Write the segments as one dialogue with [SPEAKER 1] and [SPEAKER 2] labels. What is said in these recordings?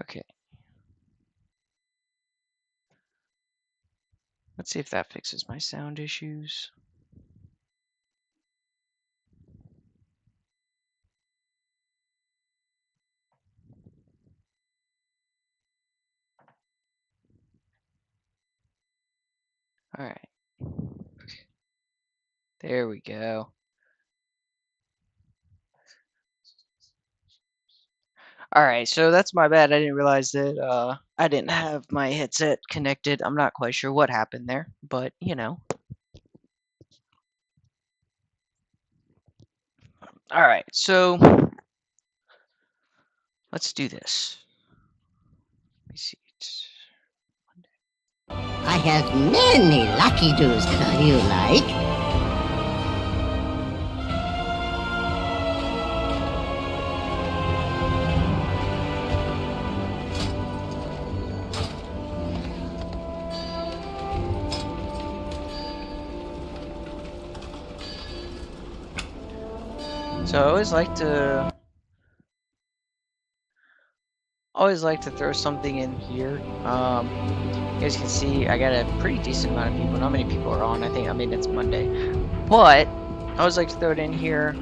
[SPEAKER 1] Okay. Let's see if that fixes my sound issues. All right. Okay. There we go. All right, so that's my bad. I didn't realize that I didn't have my headset connected. I'm not quite sure what happened there, but you know. All right, so let's do this. Let me see.
[SPEAKER 2] I have many lucky doos you like.
[SPEAKER 1] So I always like to throw something in here. You guys can see I got a pretty decent amount of people. Not many people are on. I mean it's Monday, but I always like to throw it in here.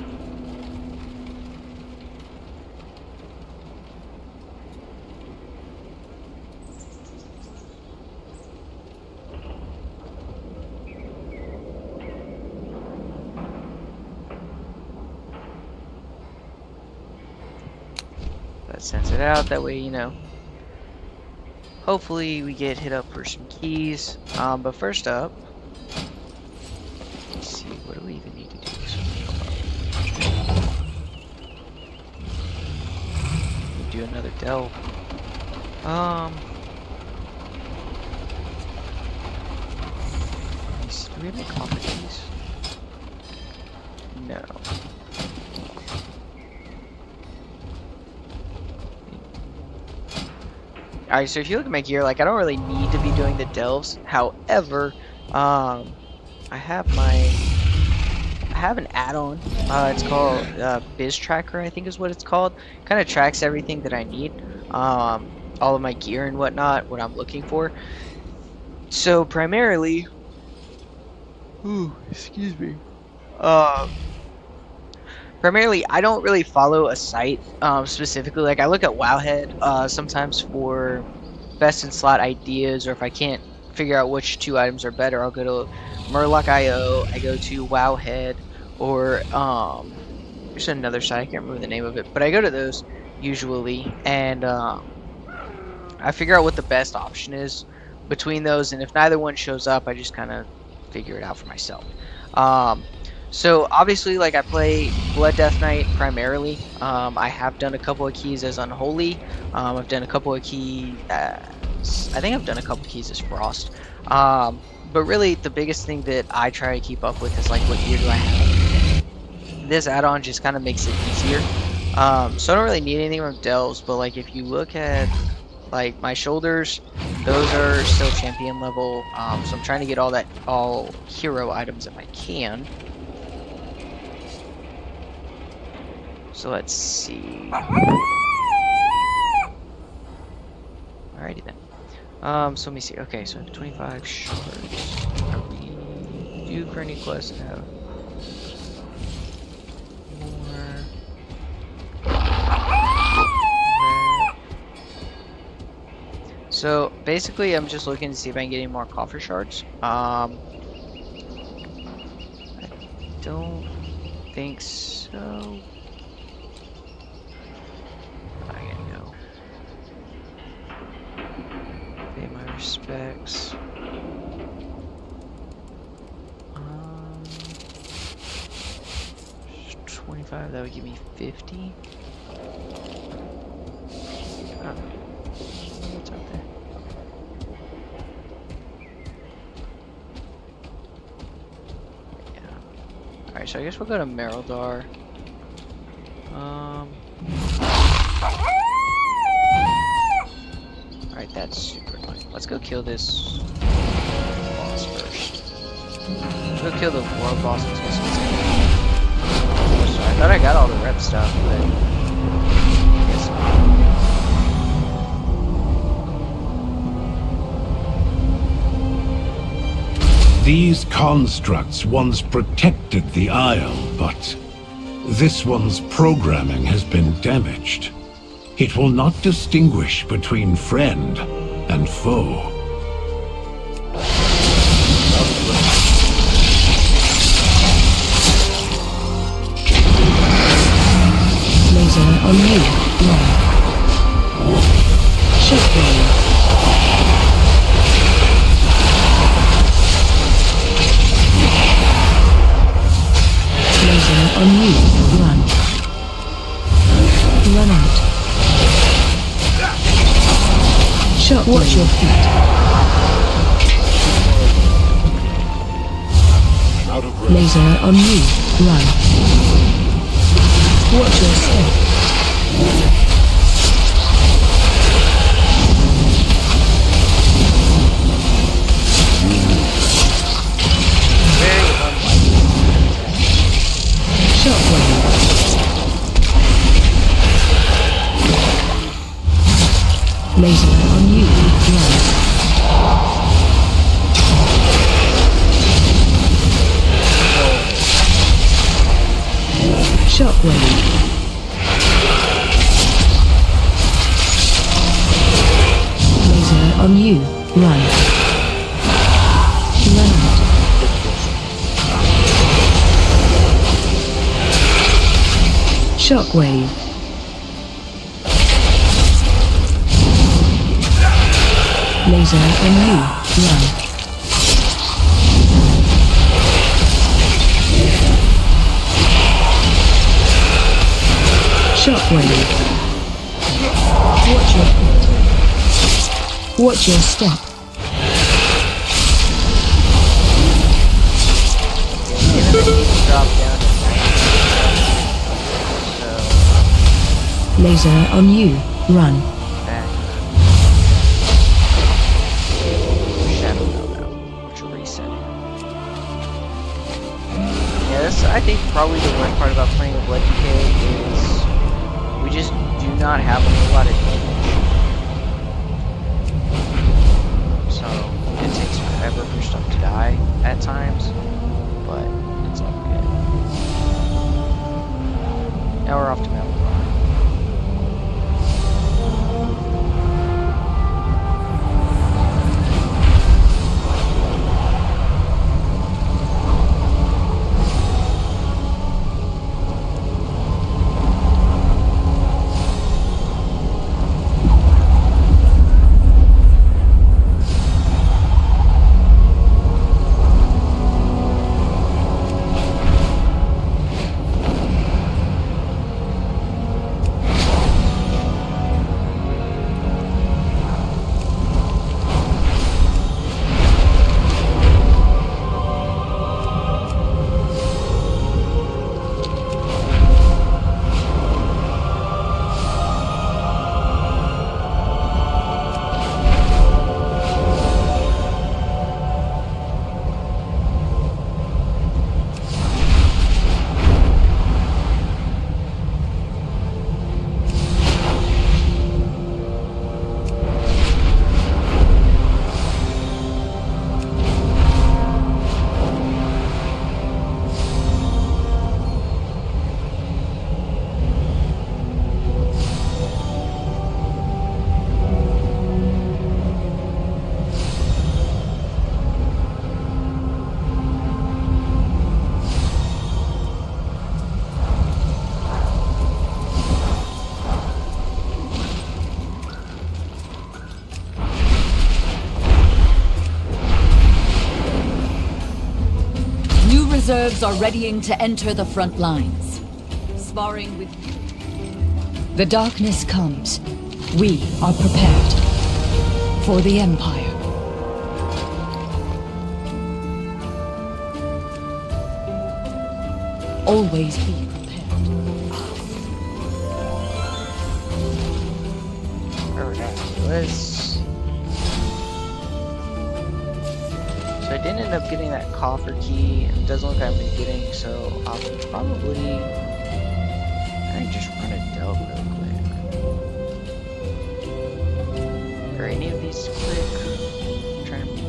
[SPEAKER 1] That sends it out. That way, you know. Hopefully we get hit up for some keys. But first up, let's see, what do we even need to do? Do another delve. Do we have any copper keys? No. Alright, so if you look at my gear, like I don't really need to be doing the delves. However, I have an add-on. It's called Biz Tracker, I think is what it's called. Kind of tracks everything that I need, all of my gear and whatnot, what I'm looking for. So primarily, excuse me. Primarily, I don't really follow a site specifically. Like I look at Wowhead sometimes for best in slot ideas, or if I can't figure out which two items are better, I'll go to Murloc.io. I go to Wowhead, or there's another site, I can't remember the name of it, but I go to those usually, and I figure out what the best option is between those, and if neither one shows up, I just kind of figure it out for myself. So obviously, like I play Blood Death Knight primarily. I have done a couple of keys as Unholy. I've done a couple of keys. I think I've done a couple of keys as Frost. But really, the biggest thing that I try to keep up with is like, what gear do I have? This add-on just kind of makes it easier. So I don't really need anything from Delves, but like if you look at like my shoulders, those are still champion level. So I'm trying to get all hero items if I can. So let's see. Alrighty then. So let me see. Okay, so 25 shards. Are we due for any quests? No. More. So basically, I'm just looking to see if I can get any more coffer shards. I don't think so. Specs. 25, that would give me 50. What's out there? Yeah. Alright, so I guess we'll go to Merildar. Alright, that's super annoying. Let's go kill this boss first. Let's go kill the world boss and see what's in it. So I thought I got all the rep stuff, but I guess not.
[SPEAKER 3] These constructs once protected the Isle, but this one's programming has been damaged. It will not distinguish between friend and foe.
[SPEAKER 2] Laser on you. One. Shockwave. Laser on you. Run. Run out. Shot. Watch your feet. Laser on you. Run. Watch your step.
[SPEAKER 1] Very unlikely.
[SPEAKER 2] Shockwave. Laser on you. Run. Shockwave. Laser on you. Run. Run out. Shockwave. Laser on you. Run. Shockwave. Watch your feet. Watch your step.
[SPEAKER 1] Drop down to 90. So
[SPEAKER 2] Laser on you. Run.
[SPEAKER 1] back. Shadow meld out, which will reset it. Yeah, that's I think probably the worst part about playing with Blood Decay is we just do not have a whole lot of damage. So it takes forever for stuff to die at times, but it's all good. Now we're off to Mount Ron.
[SPEAKER 4] Reserves are readying to enter the front lines. Sparring with you. The darkness comes. We are prepared. For the Empire. Always be prepared.
[SPEAKER 1] Alright, so I didn't end up getting that coffer key. It doesn't look like I've been getting, so I'll probably just run a delve real quick. Are any of these quick?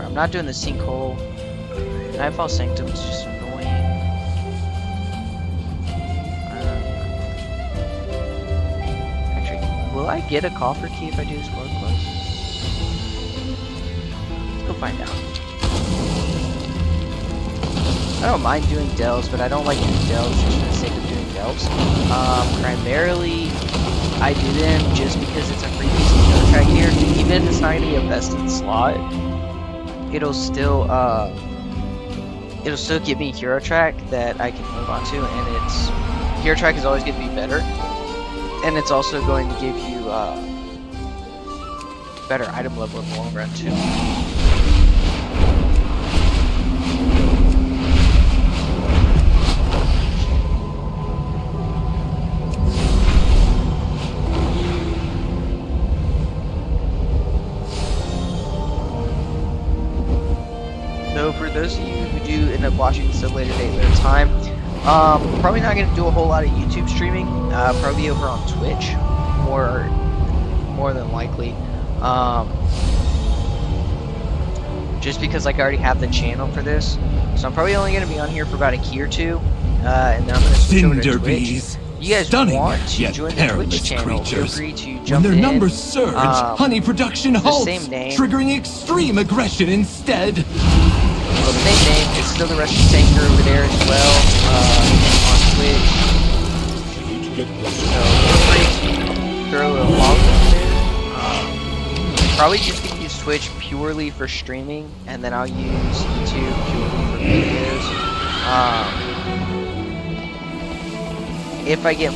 [SPEAKER 1] I'm not doing the sinkhole. Nightfall Sanctum is just annoying. Actually, will I get a coffer key if I do this world quest? Let's go find out. I don't mind doing delves, but I don't like doing delves just for the sake of doing delves. Primarily, I do them just because it's a free piece of hero track here. Even if it's not going to be a best in slot, it'll still give me hero track that I can move on to, and it's hero track is always going to be better, and it's also going to give you better item level in the long run too. So for those of you who do end up watching this at a later date, later time, probably not going to do a whole lot of YouTube streaming. Probably over on Twitch, more than likely. Just because like I already have the channel for this, so I'm probably only going to be on here for about a key or two, and then I'm going to switch over to Twitch. You guys want to join the Twitch channel, feel free to jump in.
[SPEAKER 5] When their numbers surge, honey production halts,
[SPEAKER 1] same name.
[SPEAKER 5] triggering extreme aggression instead.
[SPEAKER 1] Well, the same name, it's still the Russian Tanker over there as well, on Twitch. So feel free to throw a follow there. Probably just gonna use Twitch purely for streaming, and then I'll use YouTube purely for videos. If I get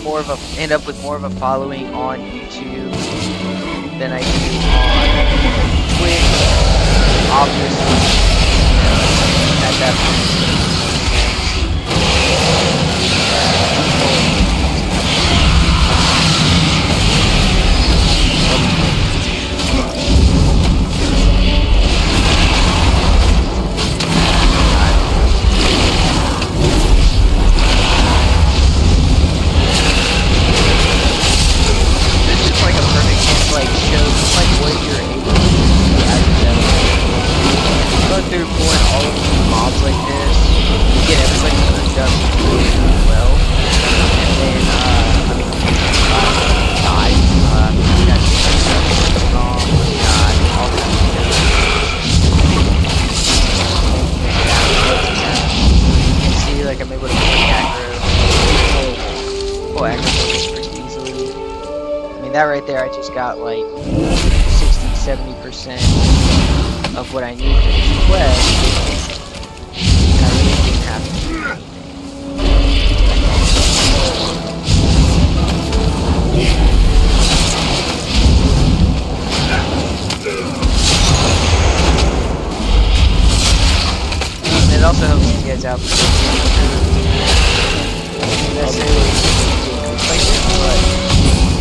[SPEAKER 1] end up with more of a following on YouTube than I do on Twitch, obviously, at that point. Like shows like what you're able to do as a devil. Go through pulling all of these mobs like this, you get everybody hooked up really, really well. And then I mean die. You got strong, die, all that stuff. You can see like I'm able to pull aggro pretty easily. That right there, I just got like 60-70% of what I need for this quest. And I really didn't have to. And it also helps you guys out because necessarily like this, but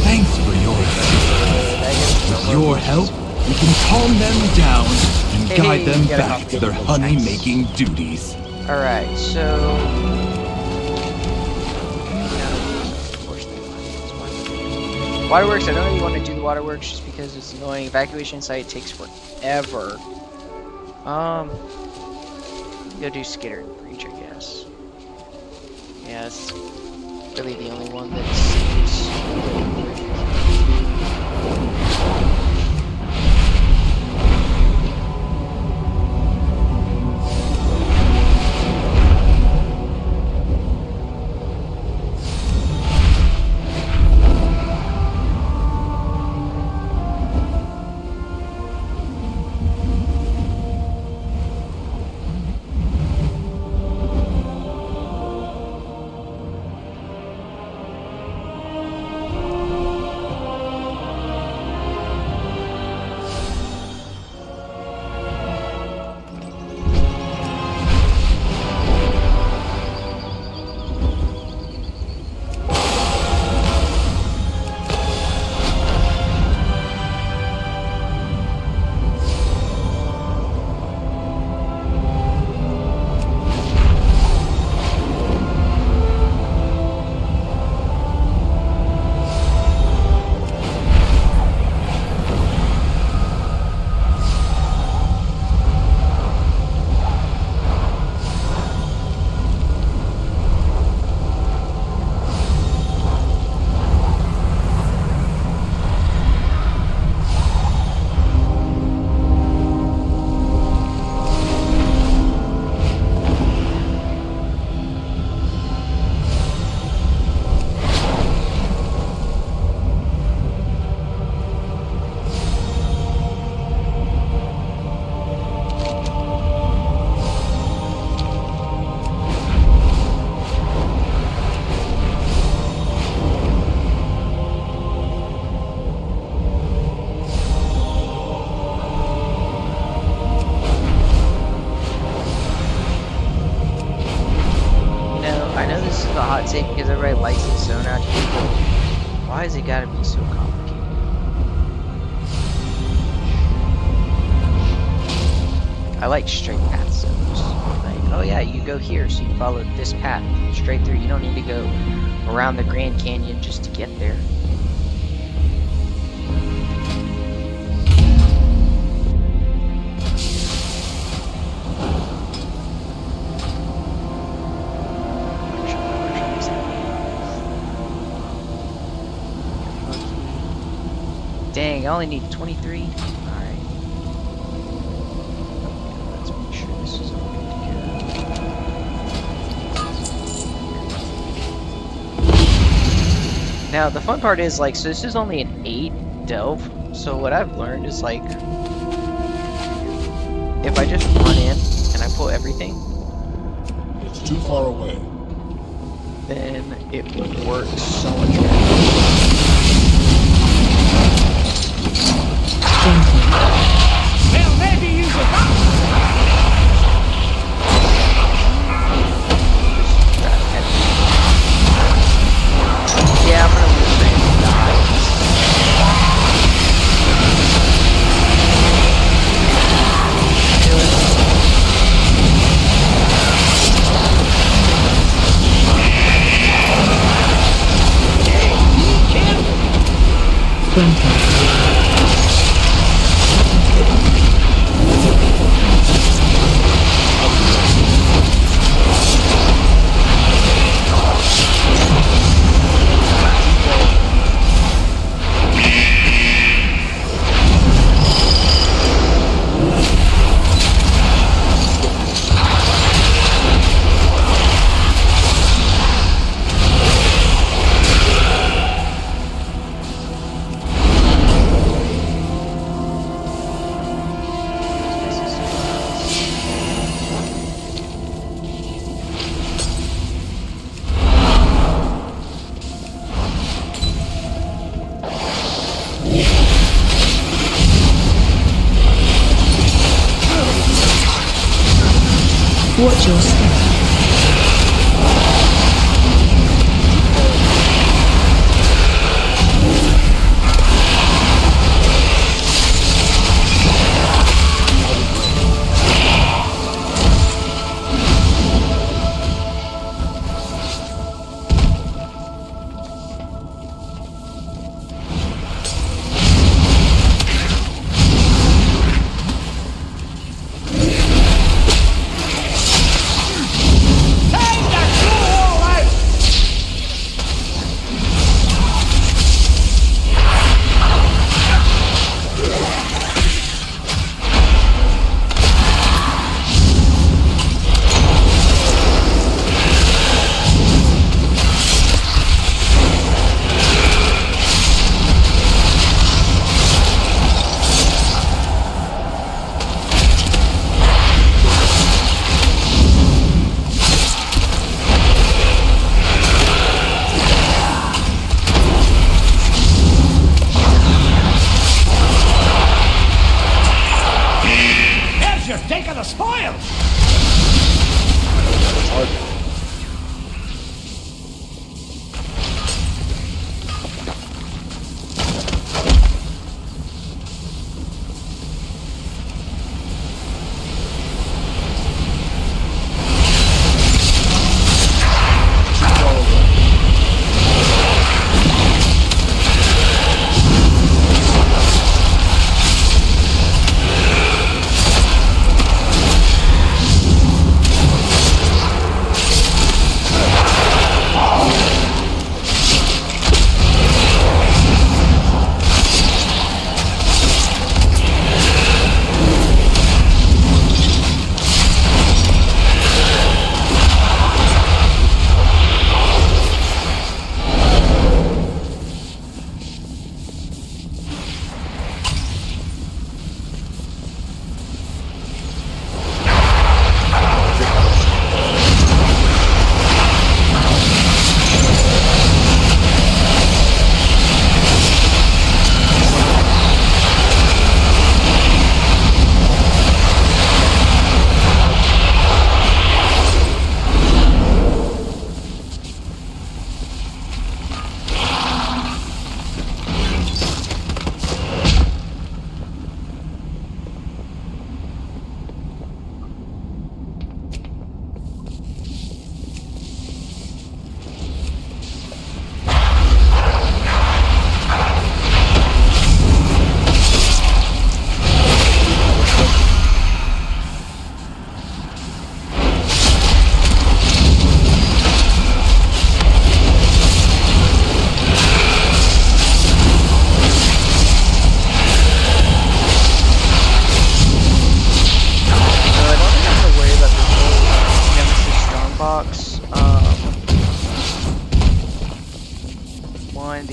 [SPEAKER 5] Thanks for your assistance. With your help, we can calm them down and guide them back to their honey-making duties.
[SPEAKER 1] Alright, so... Waterworks, I don't really want to do the waterworks just because it's annoying. Evacuation site takes forever. Go do Skitter and Breach, I guess. Yeah, that's really the only one that seems... Why is it gotta be so complicated? I like straight paths though. Just like, oh yeah, you go here, so you follow this path straight through. You don't need to go around the Grand Canyon just to get there. Dang, I only need 23. Alright. Let's make sure this is all good to go. Now, the fun part is, like, so this is only an 8 delve. So what I've learned is, like, if I just run in and I pull everything,
[SPEAKER 6] It's too far away.
[SPEAKER 1] then it would work so much better.
[SPEAKER 5] Well, maybe you should.
[SPEAKER 1] Yeah, I'm gonna lose the die.
[SPEAKER 4] Watch your step.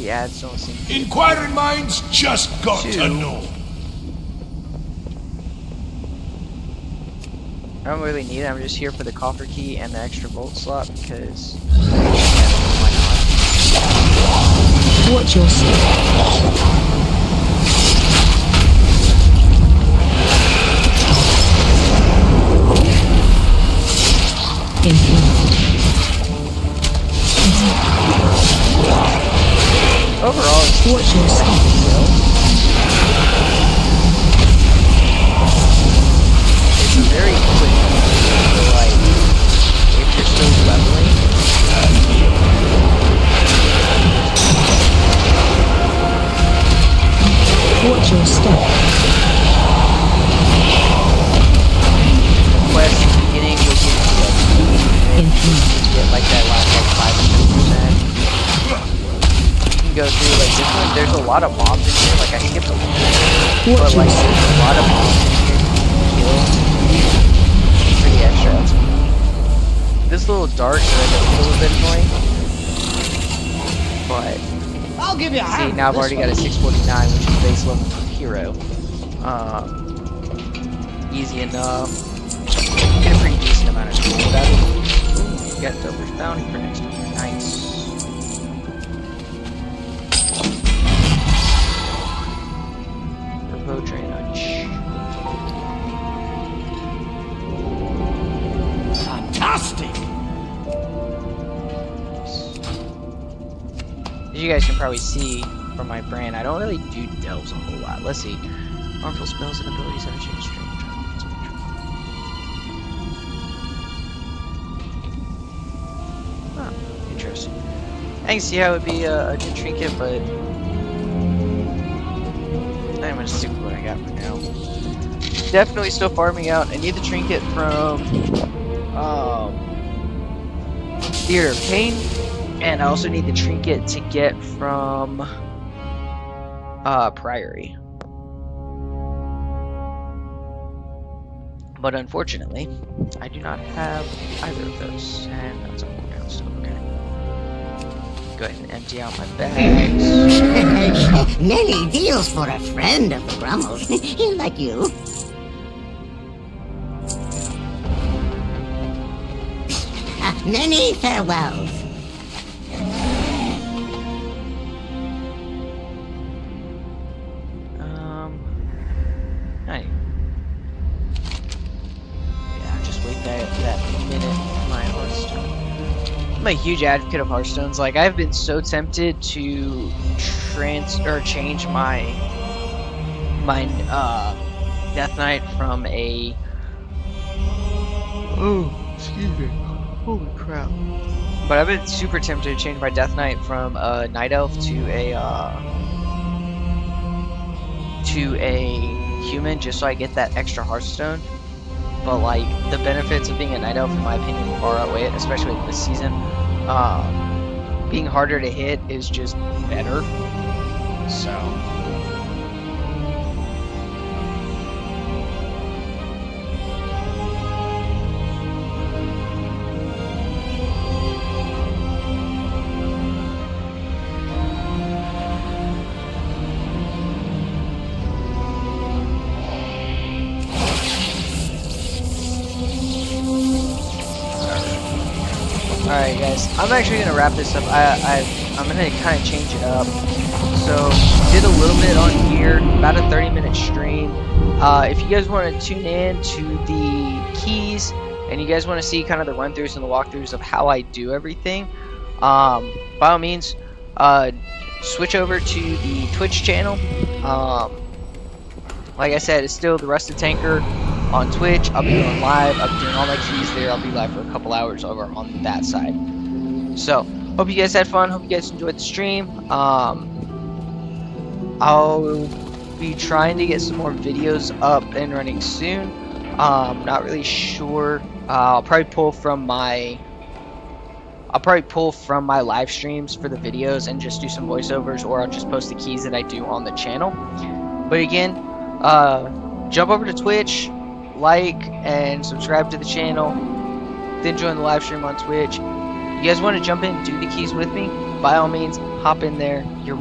[SPEAKER 1] the ads don't seem to
[SPEAKER 6] Inquiring minds just got to know.
[SPEAKER 1] I don't really need it. I'm just here for the coffer key and the extra bolt slot because why not?
[SPEAKER 4] Watch your step.
[SPEAKER 1] Overall, it's
[SPEAKER 4] Watch your step.
[SPEAKER 1] It's a very quick game, so like if you're still leveling.
[SPEAKER 4] Watch your step.
[SPEAKER 1] The quest at the beginning will give you to get like that last like 5 or 10%. You can go through like this one. There's a lot of mobs in here. Like I can get the but like there's a lot of mobs in here you can kill for the extras. This little dart is a little bit annoying, but
[SPEAKER 2] I'll give you a
[SPEAKER 1] see
[SPEAKER 2] hand.
[SPEAKER 1] now I've already got a 649, which is base level hero. Easy enough. Get a pretty decent amount of gold out of it. Ooh, got Dover's bounty for next week. Nice. Turbo drainage.
[SPEAKER 2] Fantastic.
[SPEAKER 1] As you guys can probably see from my brand, I don't really do delves a whole lot. Let's see. Harmful spells and abilities that change strange. Huh, interesting. I can see how it would be a good trinket, but I'm gonna stick with what I got for now. Definitely still farming out. I need the trinket from Theater of Pain, and I also need the trinket to get from Priory. But unfortunately, I do not have either of those, and that's all we're down, so okay. Go ahead and empty out my bags.
[SPEAKER 2] Many deals for a friend of the Brummels, like you. Many farewells.
[SPEAKER 1] Hey. Yeah, just wait that minute for my Hearthstone. I'm a huge advocate of Hearthstones. Like, I've been so tempted to change my Death Knight from a excuse me. Holy crap. But I've been super tempted to change my Death Knight from a Night Elf to a human just so I get that extra Hearthstone. But like the benefits of being a Night Elf in my opinion far outweigh it, especially this season. Being harder to hit is just better. So alright guys, I'm actually going to wrap this up. I'm going to kind of change it up. So, did a little bit on here, about a 30-minute stream. If you guys want to tune in to the keys, and you guys want to see kind of the run-throughs and the walkthroughs of how I do everything, by all means, switch over to the Twitch channel. Like I said, it's still the Rusted Tanker on Twitch. I'll be going live. I'll be doing all my keys there. I'll be live for a couple hours over on that side. So, hope you guys had fun. Hope you guys enjoyed the stream. I'll be trying to get some more videos up and running soon. Not really sure. I'll probably pull from my live streams for the videos and just do some voiceovers, or I'll just post the keys that I do on the channel. But again, jump over to Twitch, like and subscribe to the channel, then join the live stream on Twitch. You guys want to jump in and do the keys with me? By all means, hop in there. You're